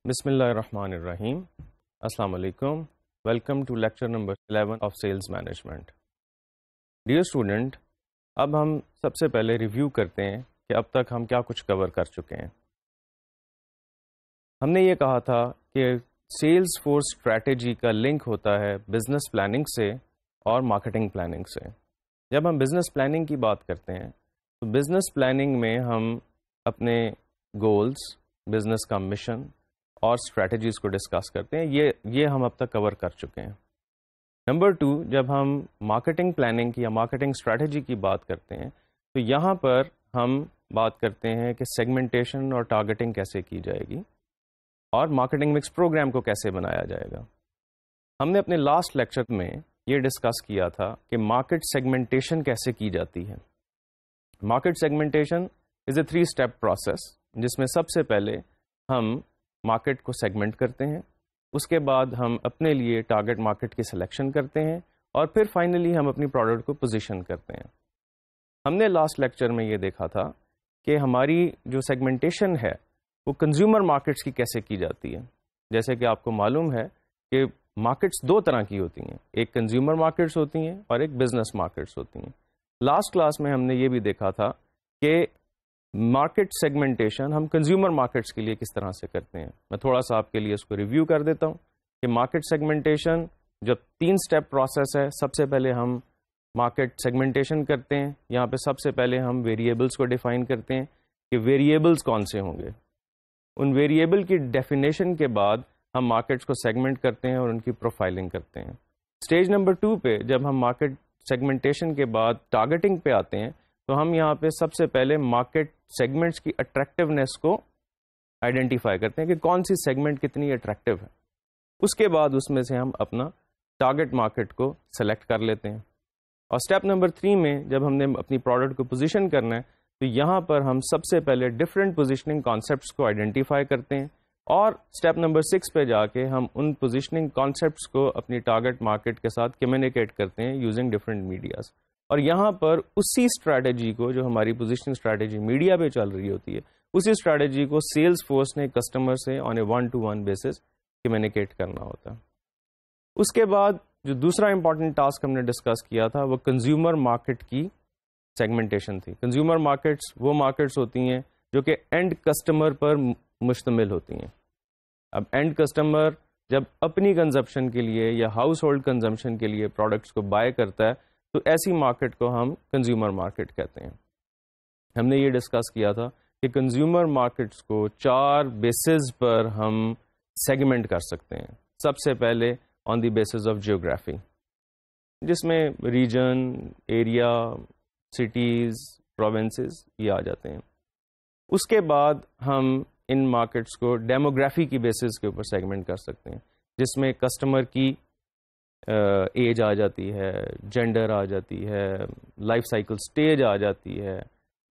بسم اللہ الرحمن الرحیم. السلام علیکم. Welcome to lecture number 11 of sales management. Dear student, اب ہم سب سے پہلے ریویو کرتے ہیں کہ اب تک ہم کیا کچھ کور کر چکے ہیں. ہم نے یہ کہا تھا کہ سیلز فورس اسٹریٹجی کا لنک ہوتا ہے بزنس پلاننگ سے اور مارکیٹنگ پلاننگ سے. جب ہم بزنس پلاننگ کی بات کرتے ہیں تو بزنس پلاننگ میں ہم اپنے گولز، بزنس کا مشن اور اسٹریٹجیز کو ڈسکس کرتے ہیں. یہ ہم اب تک کور کر چکے ہیں. نمبر 2، جب ہم مارکیٹنگ پلاننگ یا مارکیٹنگ اسٹریٹجی کی بات کرتے ہیں تو یہاں پر ہم بات کرتے ہیں کہ سیگمنٹیشن اور ٹارگیٹنگ کیسے کی جائے گی اور مارکیٹنگ مکس پروگرام کو کیسے بنایا جائے گا. ہم نے اپنے لاسٹ لیکچر میں یہ ڈسکس کیا تھا کہ مارکیٹ سیگمنٹیشن کیسے کی جاتی ہے. Market segmentation is a 3 step process جس میں سب سے پہلے ہم مارکیٹ کو سیگمنٹ کرتے ہیں، اس کے بعد ہم اپنے لیے ٹارگیٹ مارکیٹ کی سلیکشن کرتے ہیں اور پھر فائنلی ہم اپنی پروڈکٹ کو پوزیشن کرتے ہیں. ہم نے لاسٹ لیکچر میں یہ دیکھا تھا کہ ہماری جو سیگمنٹیشن ہے وہ کنزیومر مارکیٹس کی کیسے کی جاتی ہے. جیسے کہ آپ کو معلوم ہے کہ مارکیٹس 2 طرح کی ہوتی ہیں، ایک کنزیومر مارکیٹس ہوتی ہیں اور ایک بزنس مارکیٹس ہوتی ہیں. لاسٹ کلاس میں ہم نے یہ بھی دیکھا تھا کہ مارکیٹ سیگمنٹیشن ہم کنزیومر مارکیٹس کے لیے کس طرح سے کرتے ہیں. میں تھوڑا سا آپ کے لیے اس کو ریویو کر دیتا ہوں کہ مارکیٹ سیگمنٹیشن جو 3 اسٹیپ پروسیس ہے. سب سے پہلے ہم مارکیٹ سیگمنٹیشن کرتے ہیں. یہاں پہ سب سے پہلے ہم ویریبلس کو ڈیفائن کرتے ہیں کہ ویریبلس کون سے ہوں گے. ان ویریبل کی ڈیفینیشن کے بعد ہم مارکیٹس کو سیگمنٹ کرتے ہیں اور ان کی پروفائلنگ کرتے ہیں. اسٹیج نمبر 2 پہ جب ہم مارکیٹ سیگمنٹیشن کے بعد ٹارگیٹنگ پہ آتے ہیں تو ہم یہاں پہ سب سے پہلے مارکیٹ سیگمنٹس کی اٹریکٹیونیس کو آئیڈینٹیفائی کرتے ہیں کہ کون سی سیگمنٹ کتنی اٹریکٹیو ہے. اس کے بعد اس میں سے ہم اپنا ٹارگیٹ مارکیٹ کو سلیکٹ کر لیتے ہیں. اور اسٹیپ نمبر 3 میں جب ہم نے اپنی پروڈکٹ کو پوزیشن کرنا ہے تو یہاں پر ہم سب سے پہلے ڈفرینٹ پوزیشننگ کانسیپٹس کو آئیڈینٹیفائی کرتے ہیں اور اسٹیپ نمبر 6 پہ جا کے ہم ان پوزیشننگ کانسیپٹس کو اپنی ٹارگیٹ مارکیٹ کے ساتھ کمیونیکیٹ کرتے ہیں یوزنگ ڈفرینٹ میڈیاز. اور یہاں پر اسی اسٹریٹجی کو جو ہماری پوزیشننگ اسٹریٹجی میڈیا پہ چل رہی ہوتی ہے اسی اسٹریٹجی کو سیلز فورس نے کسٹمر سے آن اے 1-to-1 بیسس کمیونیکیٹ کرنا ہوتا ہے. اس کے بعد جو دوسرا امپورٹنٹ ٹاسک ہم نے ڈسکس کیا تھا وہ کنزیومر مارکیٹ کی سیگمنٹیشن تھی. کنزیومر مارکیٹس وہ مارکیٹس ہوتی ہیں جو کہ اینڈ کسٹمر پر مشتمل ہوتی ہیں. اب اینڈ کسٹمر جب اپنی کنزمپشن کے لیے یا ہاؤس ہولڈ کنزمپشن کے لیے پروڈکٹس کو بائی کرتا ہے تو ایسی مارکیٹ کو ہم کنزیومر مارکیٹ کہتے ہیں. ہم نے یہ ڈسکس کیا تھا کہ کنزیومر مارکیٹس کو 4 بیسز پر ہم سیگمنٹ کر سکتے ہیں. سب سے پہلے آن دی بیسز آف جیوگرافی، جس میں ریجن، ایریا، سٹیز، پروونسز یہ آ جاتے ہیں. اس کے بعد ہم ان مارکیٹس کو ڈیموگرافی کی بیسز کے اوپر سیگمنٹ کر سکتے ہیں، جس میں کسٹمر کی ایج آ جاتی ہے، جینڈر آ جاتی ہے، لائف سائیکل سٹیج آ جاتی ہے.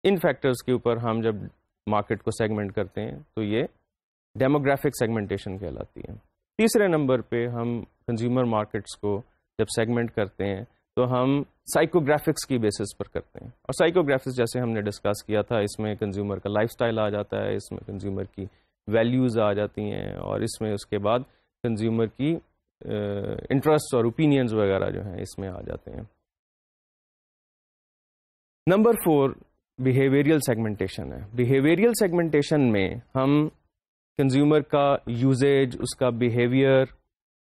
ان فیکٹرز کے اوپر ہم جب مارکیٹ کو سیگمنٹ کرتے ہیں تو یہ ڈیموگرافک سیگمنٹیشن کہلاتی ہے. تیسرے نمبر پہ ہم کنزیومر مارکیٹس کو جب سیگمنٹ کرتے ہیں تو ہم سائیکوگرافکس کی بیسس پر کرتے ہیں. اور سائیکوگرافکس جیسے ہم نے ڈسکس کیا تھا اس میں کنزیومر کا لائف سٹائل آ جاتا ہے، اس میں کنزیومر کی ویلیوز آ جاتی ہیں اور اس میں اس کے بعد کنزیومر کی انٹرسٹ اور اوپینینز وغیرہ جو ہیں اس میں آ جاتے ہیں. نمبر 4 بیہیویئرل سیگمنٹیشن ہے. بیہیویئرل سیگمنٹیشن میں ہم کنزیومر کا یوزیج، اس کا بیہیویئر،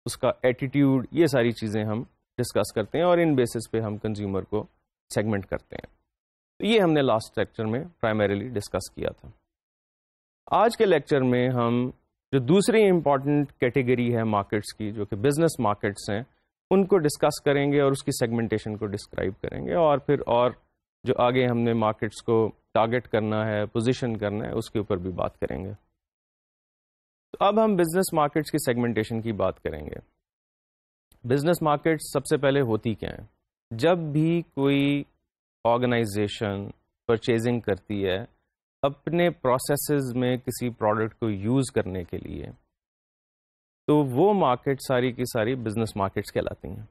اس کا ایٹیٹیوڈ، یہ ساری چیزیں ہم ڈسکس کرتے ہیں اور ان بیسس پہ ہم کنزیومر کو سیگمنٹ کرتے ہیں. تو یہ ہم نے لاسٹ لیکچر میں پرائمریلی ڈسکس کیا تھا. آج کے لیکچر میں ہم جو دوسری امپورٹنٹ کیٹیگری ہے مارکیٹس کی جو کہ بزنس مارکیٹس ہیں ان کو ڈسکس کریں گے اور اس کی سیگمنٹیشن کو ڈسکرائب کریں گے اور پھر اور جو آگے ہم نے مارکیٹس کو ٹارگیٹ کرنا ہے، پوزیشن کرنا ہے، اس کے اوپر بھی بات کریں گے. تو اب ہم بزنس مارکیٹس کی سیگمنٹیشن کی بات کریں گے. بزنس مارکیٹس سب سے پہلے ہوتی کیا ہیں؟ جب بھی کوئی آرگنائزیشن پرچیزنگ کرتی ہے اپنے پروسیسز میں کسی پروڈکٹ کو یوز کرنے کے لیے تو وہ مارکیٹ ساری کی ساری بزنس مارکیٹس کہلاتی ہیں.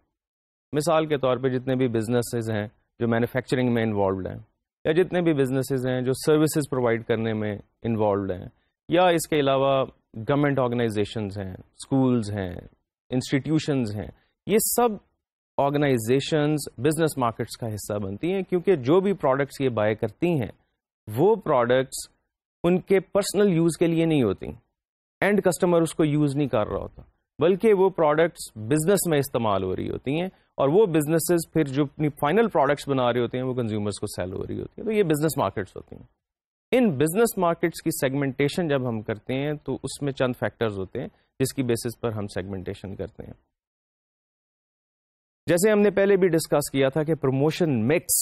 مثال کے طور پہ جتنے بھی بزنسز ہیں جو مینوفیکچرنگ میں انوالوڈ ہیں یا جتنے بھی بزنسز ہیں جو سروسز پرووائڈ کرنے میں انوالوڈ ہیں یا اس کے علاوہ گورنمنٹ آرگنائزیشنز ہیں, اسکولز ہیں, انسٹیٹیوشنز ہیں, یہ سب آرگنائزیشنز بزنس مارکیٹس کا حصہ بنتی ہیں, کیونکہ جو بھی پروڈکٹس یہ بائی کرتی ہیں وہ پروڈکٹس ان کے پرسنل یوز کے لیے نہیں ہوتی, اینڈ کسٹمر اس کو یوز نہیں کر رہا ہوتا, بلکہ وہ پروڈکٹس بزنس میں استعمال ہو رہی ہوتی ہیں, اور وہ بزنسز پھر جو اپنی فائنل پروڈکٹس بنا رہے ہوتے ہیں وہ کنزیومرز کو سیل ہو رہی ہوتی ہیں. تو یہ بزنس مارکیٹس ہوتی ہیں. ان بزنس مارکیٹس کی سیگمنٹیشن جب ہم کرتے ہیں تو اس میں چند فیکٹرز ہوتے ہیں جس کی بیسس پر ہم سیگمنٹیشن کرتے ہیں. جیسے ہم نے پہلے بھی ڈسکس کیا تھا کہ پروموشن مکس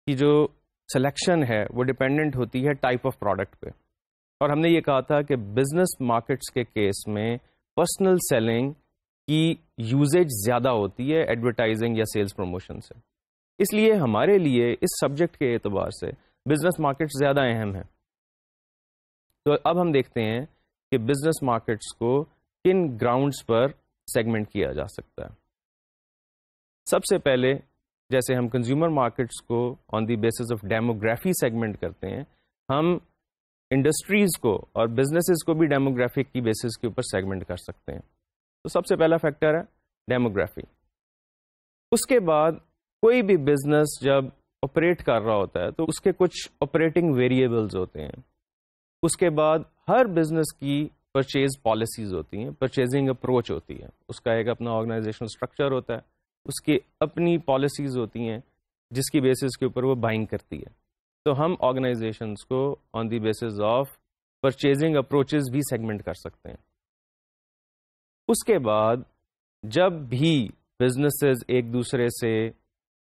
کی جو سلیکشن ہے وہ ڈپینڈنٹ ہوتی ہے ٹائپ آف پروڈکٹ پہ, اور ہم نے یہ کہا تھا کہ بزنس مارکیٹس کے کیس میں پرسنل سیلنگ کی یوزیج زیادہ ہوتی ہے ایڈورٹائزنگ یا سیلز پروموشن سے. اس لیے ہمارے لیے اس سبجیکٹ کے اعتبار سے بزنس مارکیٹس زیادہ اہم ہیں. تو اب ہم دیکھتے ہیں کہ بزنس مارکیٹس کو کن گراؤنڈز پر سیگمنٹ کیا جا سکتا ہے. سب سے پہلے جیسے ہم کنزیومر مارکیٹس کو on the basis of demography segment کرتے ہیں, ہم انڈسٹریز کو اور بزنسز کو بھی ڈیموگرافک کی بیسس کے اوپر سیگمنٹ کر سکتے ہیں. تو سب سے پہلا فیکٹر ہے ڈیموگرافی. اس کے بعد کوئی بھی بزنس جب آپریٹ کر رہا ہوتا ہے تو اس کے کچھ آپریٹنگ ویریبلز ہوتے ہیں. اس کے بعد ہر بزنس کی پرچیز پالیسیز ہوتی ہیں, پرچیزنگ اپروچ ہوتی ہے, اس کا ایک اپنا آرگنائزیشنل اسٹرکچر ہوتا ہے, اس کی اپنی پالیسیز ہوتی ہیں جس کی بیسس کے اوپر وہ بائنگ کرتی ہے. تو ہم آرگنائزیشنس کو on the basis of purchasing approaches بھی سیگمنٹ کر سکتے ہیں. اس کے بعد جب بھی بزنسز ایک دوسرے سے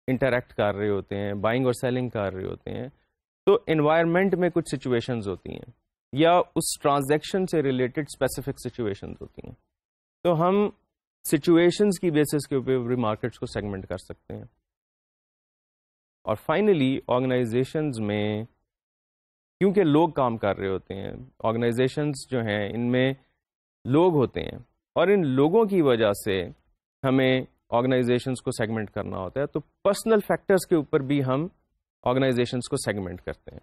انٹریکٹ کر رہے ہوتے ہیں, بائنگ اور سیلنگ کر رہے ہوتے ہیں, تو انوائرمنٹ میں کچھ سچویشنز ہوتی ہیں یا اس ٹرانزیکشن سے ریلیٹڈ اسپیسیفک سچویشنز ہوتی ہیں. تو ہم سچویشنز کی بیسس کے اوپر مارکیٹس کو سیگمنٹ کر سکتے ہیں. اور فائنلی آرگنائزیشنز میں کیونکہ لوگ کام کر رہے ہوتے ہیں, آرگنائزیشنز جو ہیں ان میں لوگ ہوتے ہیں, اور ان لوگوں کی وجہ سے ہمیں آرگنائزیشنز کو سیگمنٹ کرنا ہوتا ہے. تو پرسنل فیکٹرز کے اوپر بھی ہم آرگنائزیشنز کو سیگمنٹ کرتے ہیں.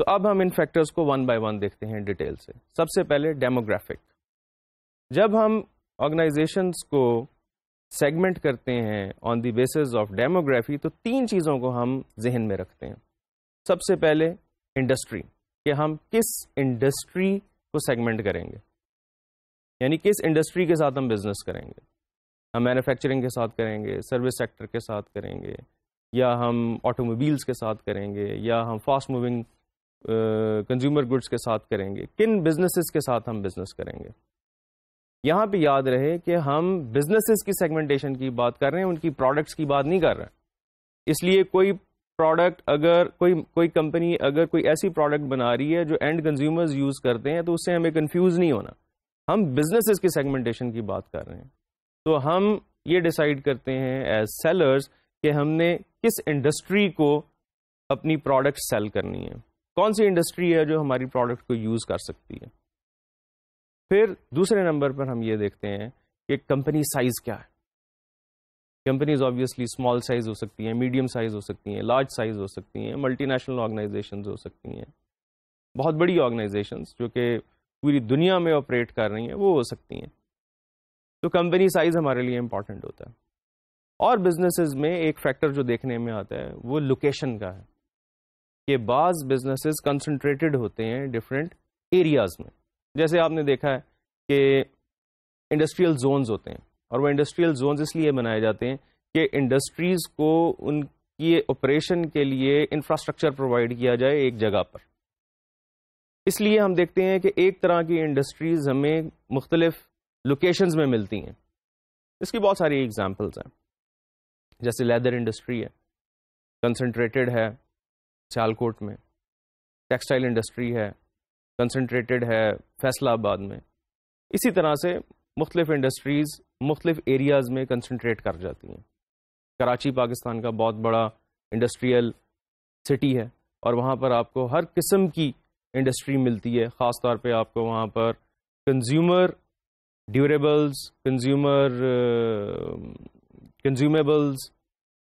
تو اب ہم ان فیکٹرز کو ون بائی ون دیکھتے ہیں ڈیٹیل سے. سب سے پہلے ڈیموگرافک. جب ہم آرگنائزیشنز کو سیگمنٹ کرتے ہیں آن دی بیسس آف ڈیموگرافی تو تین چیزوں کو ہم ذہن میں رکھتے ہیں. سب سے پہلے انڈسٹری, کہ ہم کس انڈسٹری کو سیگمنٹ کریں گے, یعنی کس انڈسٹری کے ساتھ ہم بزنس کریں گے. ہم مینوفیکچرنگ کے ساتھ کریں گے, سروس سیکٹر کے ساتھ کریں گے, یا ہم آٹو موبیلس کے ساتھ کریں گے, یا ہم فاسٹ موونگ کنزیومر گڈس کے ساتھ کریں گے. کن بزنسز کے ساتھ ہم بزنس کریں گے. یہاں پہ یاد رہے کہ ہم بزنسز کی سیگمنٹیشن کی بات کر رہے ہیں, ان کی پروڈکٹس کی بات نہیں کر رہے ہیں. اس لیے کوئی پروڈکٹ اگر کوئی کمپنی اگر کوئی ایسی پروڈکٹ بنا رہی ہے جو اینڈ کنزیومرز یوز کرتے ہیں تو اس سے ہمیں کنفیوز نہیں ہونا. ہم بزنسز کی سیگمنٹیشن کی بات کر رہے ہیں. تو ہم یہ ڈیسائیڈ کرتے ہیں ایز سیلرز کہ ہم نے کس انڈسٹری کو اپنی پروڈکٹ سیل کرنی ہے, کون سی انڈسٹری ہے جو ہماری پروڈکٹ کو یوز کر سکتی ہے. پھر دوسرے نمبر پر ہم یہ دیکھتے ہیں کہ کمپنی سائز کیا ہے. کمپنیز آبویسلی اسمال سائز ہو سکتی ہیں, میڈیم سائز ہو سکتی ہیں, لارج سائز ہو سکتی ہیں, ملٹی نیشنل آرگنائزیشنز ہو سکتی ہیں, بہت بڑی آرگنائزیشنز جو کہ پوری دنیا میں آپریٹ کر رہی ہیں وہ ہو سکتی ہیں. تو کمپنی سائز ہمارے لیے امپورٹنٹ ہوتا ہے. اور بزنسز میں ایک فیکٹر جو دیکھنے میں آتا ہے وہ لوکیشن کا ہے, کہ بعض بزنسز کنسنٹریٹڈ ہوتے ہیں ڈفرینٹ ایریاز میں. جیسے آپ نے دیکھا ہے کہ انڈسٹریل زونز ہوتے ہیں, اور وہ انڈسٹریل زونز اس لیے بنائے جاتے ہیں کہ انڈسٹریز کو ان کی آپریشن کے لیے انفراسٹرکچر پرووائڈ کیا جائے ایک جگہ پر. اس لیے ہم دیکھتے ہیں کہ ایک طرح کی انڈسٹریز ہمیں مختلف لوکیشنز میں ملتی ہیں. اس کی بہت ساری ایگزامپلز ہیں, جیسے لیدر انڈسٹری ہے, کنسنٹریٹڈ ہے سیالکوٹ میں. ٹیکسٹائل انڈسٹری ہے, کنسنٹریٹڈ ہے فیصلہ آباد میں. اسی طرح سے مختلف انڈسٹریز مختلف ایریاز میں کنسنٹریٹ کر جاتی ہیں. کراچی پاکستان کا بہت بڑا انڈسٹریل سٹی ہے, اور وہاں پر آپ کو ہر قسم کی انڈسٹری ملتی ہے. خاص طور پہ آپ کو وہاں پر کنزیومر ڈیوریبلز, کنزیومیبلز,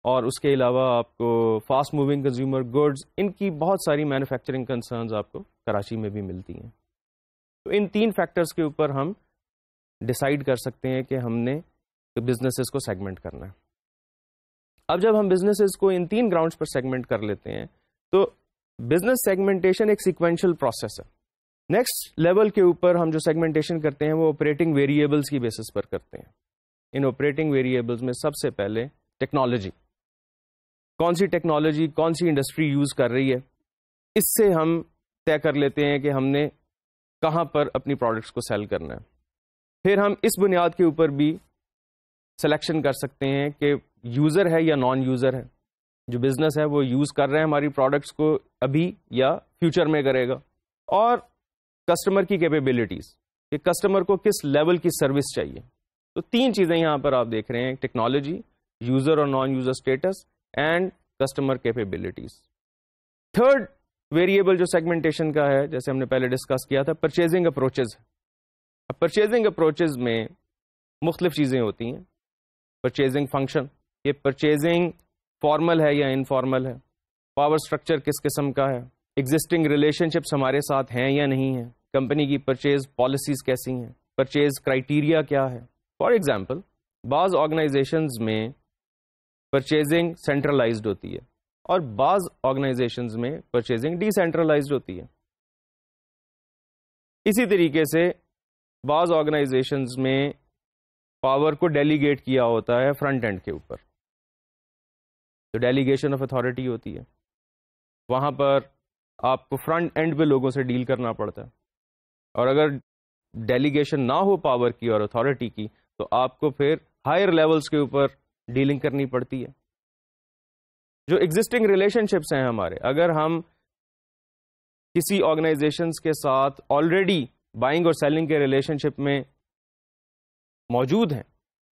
اور اس کے علاوہ آپ کو فاسٹ موونگ کنزیومر گڈز, ان کی بہت ساری مینوفیکچرنگ کنسرنز آپ کو کراچی میں بھی ملتی ہیں. تو ان 3 فیکٹرز کے اوپر ہم ڈیسائیڈ کر سکتے ہیں کہ ہم نے بزنسز کو سیگمنٹ کرنا ہے. اب جب ہم بزنسز کو ان 3 گراؤنڈز پر سیگمنٹ کر لیتے ہیں تو بزنس سیگمنٹیشن ایک سیکوینشل پروسیس ہے. نیکسٹ لیول کے اوپر ہم جو سیگمنٹیشن کرتے ہیں وہ آپریٹنگ ویریبلس کی بیسس پر کرتے ہیں. ان آپریٹنگ ویریبلس میں سب سے پہلے ٹیکنالوجی، کون سی ٹیکنالوجی کون سی انڈسٹری یوز کر رہی ہے، اس سے ہم طے کر لیتے ہیں کہ ہم نے کہاں پر اپنی پروڈکٹس کو سیل کرنا ہے. پھر ہم اس بنیاد کے اوپر بھی سلیکشن کر سکتے ہیں کہ یوزر ہے یا نان یوزر ہے، جو بزنس ہے وہ یوز کر رہے ہیں ہماری پروڈکٹس کو ابھی یا فیوچر میں کرے گا. اور کسٹمر کی کیپیبلٹیز، کہ کسٹمر کو کس لیول کی سروس چاہیے. تو 3 چیزیں یہاں پر آپ دیکھ رہے ہیں، ٹیکنالوجی، یوزر اور non user status and customer capabilities. Third variable جو سیگمنٹیشن کا ہے، جیسے ہم نے پہلے ڈسکس کیا تھا، پرچیزنگ اپروچز. اب پرچیزنگ اپروچز میں مختلف چیزیں ہوتی ہیں. پرچیزنگ فنکشن، یہ پرچیزنگ فارمل ہے یا انفارمل ہے، پاور اسٹرکچر کس قسم کا ہے، ایگزسٹنگ ریلیشن شپس ہمارے ساتھ ہیں یا نہیں ہیں، کمپنی کی پرچیز پالیسیز کیسی ہیں، پرچیز کرائٹیریا کیا ہے. فار ایگزامپل بعض آرگنائزیشنز میں پرچیزنگ سینٹرلائزڈ ہوتی ہے اور بعض آرگنائزیشنز میں پرچیزنگ ڈی سینٹرلائزڈ ہوتی ہے. اسی طریقے سے بعض آرگنائزیشنز میں پاور کو ڈیلیگیٹ کیا ہوتا ہے فرنٹ اینڈ کے اوپر، تو ڈیلیگیشن آف اتھارٹی ہوتی ہے. وہاں پر آپ کو فرنٹ اینڈ پہ لوگوں سے ڈیل کرنا پڑتا ہے، اور اگر ڈیلیگیشن نہ ہو پاور کی اور اتھارٹی کی تو آپ کو پھر ہائر لیولز کے اوپر ڈیلنگ کرنی پڑتی ہے. جو ایگزسٹنگ ریلیشن شپس ہیں ہمارے، اگر ہم کسی آرگنائزیشنز کے ساتھ آلریڈی بائنگ اور سیلنگ کے ریلیشن شپ میں موجود ہیں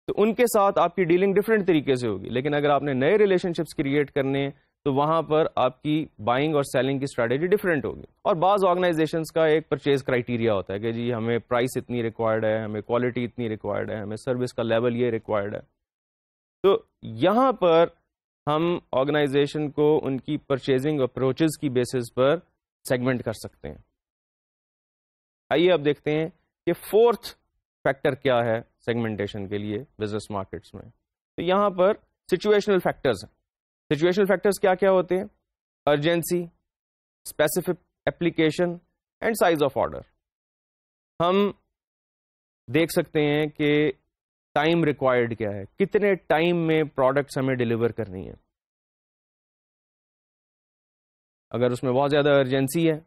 تو ان کے ساتھ آپ کی ڈیلنگ ڈفرینٹ طریقے سے ہوگی. لیکن اگر آپ نے نئے ریلیشن شپس کریٹ کرنے تو وہاں پر آپ کی بائنگ اور سیلنگ کی اسٹریٹجی ڈفرینٹ ہوگی. اور بعض آرگنائزیشنز کا ایک پرچیز کرائٹیریا ہوتا ہے کہ جی ہمیں پرائس اتنی ریکوائرڈ ہے، ہمیں کوالٹی اتنی ریکوائرڈ ہے، ہمیں سروس کا لیول یہ ریکوائرڈ ہے. تو یہاں پر ہم آرگنائزیشن کو ان کی پرچیزنگ اپروچز کی بیسس پر سیگمنٹ کر سکتے ہیں. آئیے اب دیکھتے ہیں کہ فورتھ فیکٹر کیا ہے سیگمنٹیشن کے لیے بزنس مارکیٹس میں. تو یہاں پر سچویشنل فیکٹرز ہیں. سچویشنل فیکٹرز کیا کیا ہوتے ہیں؟ Urgency, specific application and size of order. ہم دیکھ سکتے ہیں کہ ٹائم ریکوائرڈ کیا ہے، کتنے ٹائم میں پروڈکٹس ہمیں ڈیلیور کرنی ہے. اگر اس میں بہت زیادہ ارجنسی ہے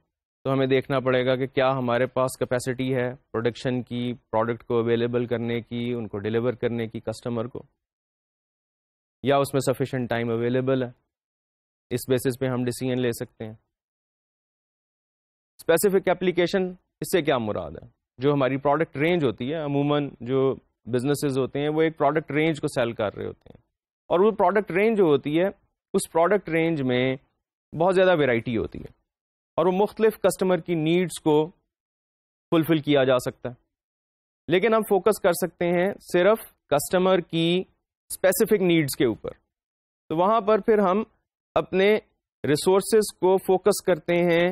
تو ہمیں دیکھنا پڑے گا کہ کیا ہمارے پاس کیپیسٹی ہے پروڈکشن کی، پروڈکٹ کو اویلیبل کرنے کی، ان کو ڈیلیور کرنے کی کسٹمر کو، یا اس میں سفیشینٹ ٹائم اویلیبل ہے. اس بیسس پہ ہم ڈیسیژن لے سکتے ہیں. اسپیسیفک ایپلیکیشن، اس سے کیا مراد ہے؟ جو ہماری پروڈکٹ رینج ہوتی ہے، عموماً جو بزنسز ہوتے ہیں وہ ایک پروڈکٹ رینج کو سیل کر رہے ہوتے ہیں، اور وہ پروڈکٹ رینج جو ہوتی ہے اس پروڈکٹ رینج میں بہت زیادہ ویرائٹی ہوتی ہے اور وہ مختلف کسٹمر کی نیڈز کو فلفل کیا جا سکتا ہے. لیکن ہم فوکس کر سکتے ہیں صرف کسٹمر کی اسپیسیفک نیڈز کے اوپر. تو وہاں پر پھر ہم اپنے ریسورسز کو فوکس کرتے ہیں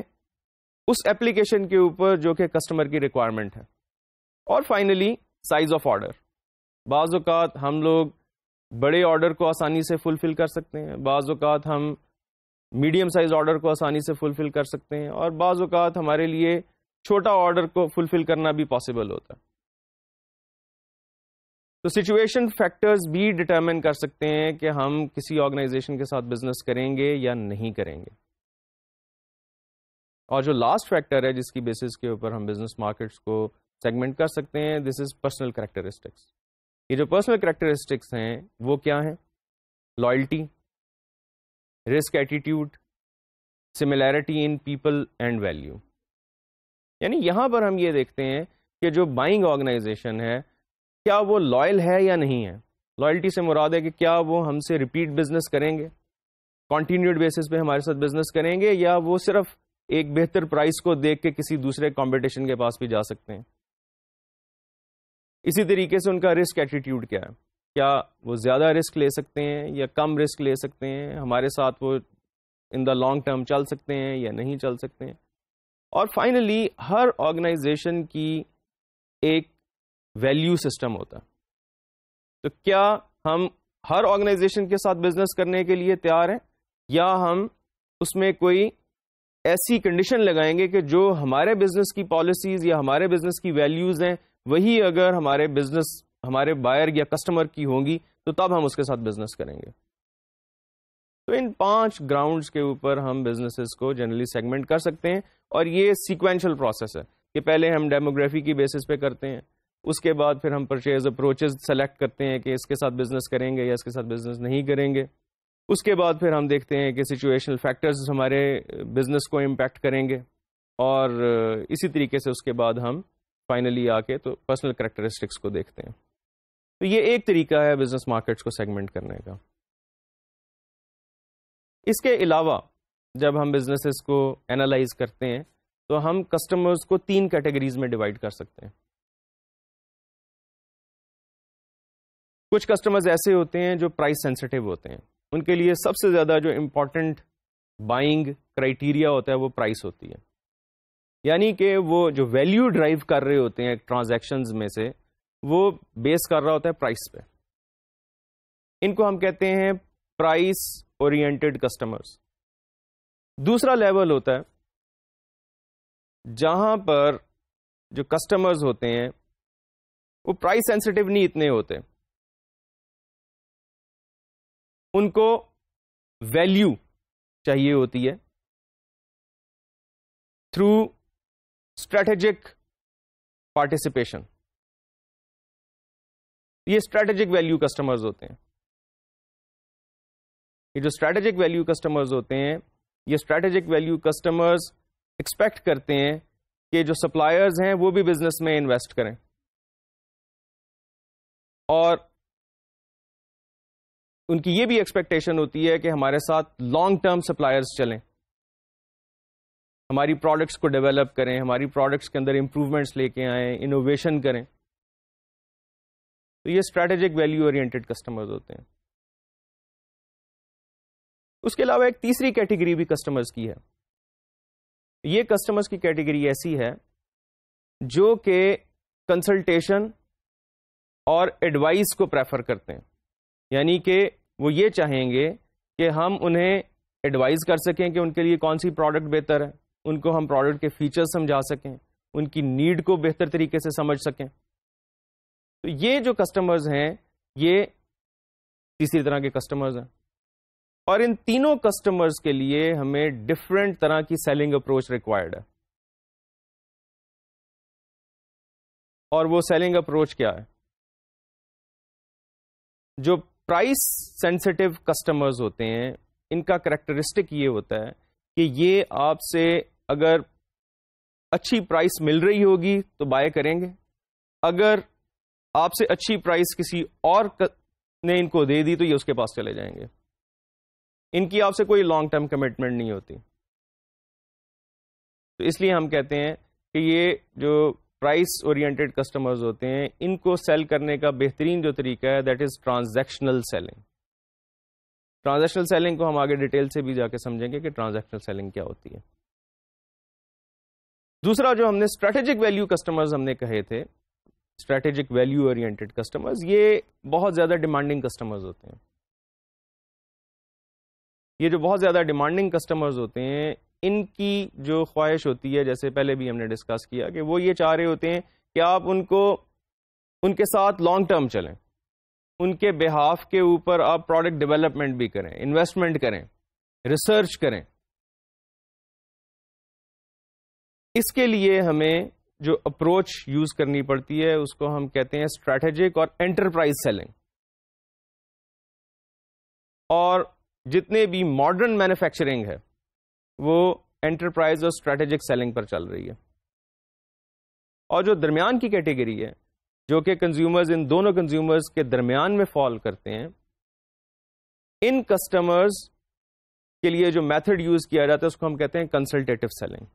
اس ایپلیکیشن کے اوپر جو کہ کسٹمر کی ریکوائرمنٹ ہے. اور فائنلی سائز آف آرڈر. بعض اوقات ہم لوگ بڑے آرڈر کو آسانی سے فلفل کر سکتے ہیں، بعض اوقات ہم میڈیم سائز آرڈر کو آسانی سے فلفل کر سکتے ہیں، اور بعض اوقات ہمارے لیے چھوٹا آرڈر کو فلفل کرنا بھی پاسبل ہوتا ہے. تو سچویشن فیکٹرز بھی ڈٹرمن کر سکتے ہیں کہ ہم کسی آرگنائزیشن کے ساتھ بزنس کریں گے یا نہیں کریں گے. اور جو لاسٹ فیکٹر ہے جس کی بیسس کے اوپر ہم بزنس مارکیٹس کو سیگمنٹ کر سکتے ہیں، دس از پرسنل کریکٹرسٹکس. یہ جو پرسنل کریکٹرسٹکس ہیں وہ کیا ہیں؟ Loyalty, risk attitude, similarity in people and value. یعنی یہاں پر ہم یہ دیکھتے ہیں کہ جو بائنگ آرگنائزیشن ہے کیا وہ لائل ہے یا نہیں ہے. لائلٹی سے مراد ہے کہ کیا وہ ہم سے ریپیٹ بزنس کریں گے، کنٹینیوڈ بیسس پہ ہمارے ساتھ بزنس کریں گے، یا وہ صرف ایک بہتر پرائس کو دیکھ کے کسی دوسرے کمپٹیشن کے پاس بھی جا سکتے ہیں. اسی طریقے سے ان کا رسک ایٹیٹیوڈ کیا ہے، کیا وہ زیادہ رسک لے سکتے ہیں یا کم رسک لے سکتے ہیں، ہمارے ساتھ وہ ان دا لانگ ٹرم چل سکتے ہیں یا نہیں چل سکتے ہیں. اور فائنلی ہر آرگنائزیشن کی ایک ویلیو سسٹم ہوتا ہے. تو کیا ہم ہر آرگنائزیشن کے ساتھ بزنس کرنے کے لیے تیار ہیں, یا ہم اس میں کوئی ایسی کنڈیشن لگائیں گے کہ جو ہمارے بزنس کی پالیسیز یا ہمارے بزنس کی ویلیوز ہیں وہی اگر ہمارے بزنس ہمارے بائر یا کسٹمر کی ہوں گی تو تب ہم اس کے ساتھ بزنس کریں گے. تو ان 5 گراؤنڈز کے اوپر ہم بزنسز کو جنرلی سیگمنٹ کر سکتے ہیں, اور یہ سیکوینشل پروسیس ہے کہ پہلے ہم ڈیموگرافی کی بیسس پہ کرتے ہیں, اس کے بعد پھر ہم پرچیز اپروچز سلیکٹ کرتے ہیں کہ اس کے ساتھ بزنس کریں گے یا اس کے ساتھ بزنس نہیں کریں گے, اس کے بعد پھر ہم دیکھتے ہیں کہ سچویشنل فیکٹرز ہمارے بزنس کو امپیکٹ کریں گے, اور اسی طریقے سے اس کے بعد ہم فائنلی آ کے تو پرسنل کریکٹرسٹکس کو دیکھتے ہیں. تو یہ ایک طریقہ ہے بزنس مارکیٹس کو سیگمنٹ کرنے کا. اس کے علاوہ جب ہم بزنسز کو اینالائز کرتے ہیں تو ہم کسٹمرز کو 3 کیٹیگریز میں ڈیوائڈ کر سکتے ہیں. کچھ کسٹمرز ایسے ہوتے ہیں جو پرائس سینسٹیو ہوتے ہیں, ان کے لیے سب سے زیادہ جو امپورٹنٹ بائنگ کرائیٹیریا ہوتا ہے وہ پرائس ہوتی ہے, یعنی کہ وہ جو ویلیو ڈرائیو کر رہے ہوتے ہیں ٹرانزیکشنز میں سے وہ بیس کر رہا ہوتا ہے پرائس پہ. ان کو ہم کہتے ہیں پرائس اورینٹڈ کسٹمرز. دوسرا لیول ہوتا ہے جہاں پر جو کسٹمرز ہوتے ہیں وہ پرائس سینسٹیو نہیں اتنے ہوتے, ان کو ویلیو چاہیے ہوتی ہے تھرو اسٹریٹجک پارٹیسپیشن. یہ اسٹریٹجک ویلیو کسٹمرز ہوتے ہیں. یہ جو اسٹریٹجک ویلیو کسٹمرز ہوتے ہیں, یہ اسٹریٹجک ویلیو کسٹمرز ایکسپیکٹ کرتے ہیں کہ جو سپلائرز ہیں وہ بھی بزنس میں انویسٹ کریں, اور ان کی یہ بھی ایکسپیکٹیشن ہوتی ہے کہ ہمارے ساتھ لانگ ٹرم سپلائرز چلیں, ہماری پروڈکٹس کو ڈیولپ کریں, ہماری پروڈکٹس کے اندر امپروومنٹس لے کے آئیں, انوویشن کریں. تو یہ اسٹریٹجک ویلیو اورینٹڈ کسٹمرز ہوتے ہیں. اس کے علاوہ ایک تیسری کیٹیگری بھی کسٹمرز کی ہے. یہ کسٹمرز کی کیٹیگری ایسی ہے جو کہ کنسلٹیشن اور ایڈوائس کو پریفر کرتے ہیں, یعنی کہ وہ یہ چاہیں گے کہ ہم انہیں ایڈوائز کر سکیں کہ ان کے لیے کون سی پروڈکٹ بہتر ہے, ان کو ہم پروڈکٹ کے فیچر سمجھا سکیں, ان کی نیڈ کو بہتر طریقے سے سمجھ سکیں. تو یہ جو کسٹمرز ہیں یہ تیسری طرح کے کسٹمرز ہیں, اور ان تینوں کسٹمرز کے لیے ہمیں ڈفرینٹ طرح کی سیلنگ اپروچ ریکوائرڈ ہے. اور وہ سیلنگ اپروچ کیا ہے؟ جو پرائس سینسٹیو کسٹمرز ہوتے ہیں ان کا کریکٹرسٹک یہ ہوتا ہے کہ یہ آپ سے اگر اچھی پرائس مل رہی ہوگی تو بائی کریں گے, اگر آپ سے اچھی پرائس کسی اور نے ان کو دے دی تو یہ اس کے پاس چلے جائیں گے. ان کی آپ سے کوئی لانگ ٹرم کمٹمنٹ نہیں ہوتی. تو اس لیے ہم کہتے ہیں کہ یہ جو پرائس اورینٹڈ کسٹمرز ہوتے ہیں ان کو سیل کرنے کا بہترین جو طریقہ ہے that is transactional selling. Transactional selling کو ہم آگے ڈیٹیل سے بھی جا کے سمجھیں گے کہ ٹرانزیکشنل سیلنگ کیا ہوتی ہے. دوسرا جو ہم نے اسٹریٹجک ویلیو کسٹمرز ہم نے کہے تھے, اسٹریٹجک ویلیو اورینٹڈ کسٹمرز, یہ بہت زیادہ ڈیمانڈنگ کسٹمرز ہوتے ہیں. یہ جو بہت زیادہ ڈیمانڈنگ کسٹمرز ہوتے ہیں ان کی جو خواہش ہوتی ہے, جیسے پہلے بھی ہم نے ڈسکس کیا, کہ وہ یہ چاہ رہے ہوتے ہیں کہ آپ ان کے ساتھ لانگ ٹرم چلیں, ان کے بہاف کے اوپر آپ پروڈکٹ ڈیولپمنٹ بھی کریں, انویسٹمنٹ کریں, ریسرچ کریں. اس کے لیے ہمیں جو اپروچ یوز کرنی پڑتی ہے اس کو ہم کہتے ہیں اسٹریٹجک اور انٹرپرائز سیلنگ. اور جتنے بھی ماڈرن مینوفیکچرنگ ہے وہ انٹرپرائز اور اسٹریٹجک سیلنگ پر چل رہی ہے. اور جو درمیان کی کیٹیگری ہے جو کہ کنزیومرز, ان دونوں کنزیومرز کے درمیان میں فال کرتے ہیں, ان کسٹمرز کے لیے جو میتھڈ یوز کیا جاتا ہے اس کو ہم کہتے ہیں کنسلٹیٹو سیلنگ.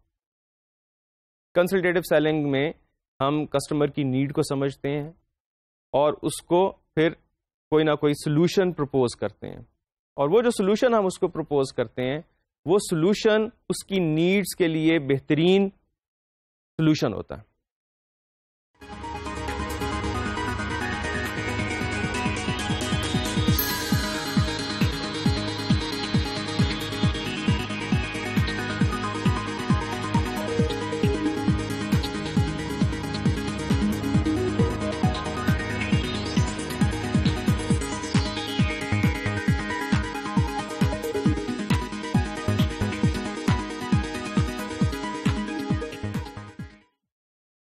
کنسلٹیٹو سیلنگ میں ہم کسٹمر کی نیڈ کو سمجھتے ہیں اور اس کو پھر کوئی نہ کوئی سولوشن پرپوز کرتے ہیں, اور وہ جو سولوشن ہم اس کو پرپوز کرتے ہیں وہ سولوشن اس کی نیڈز کے لیے بہترین سولوشن ہوتا ہے.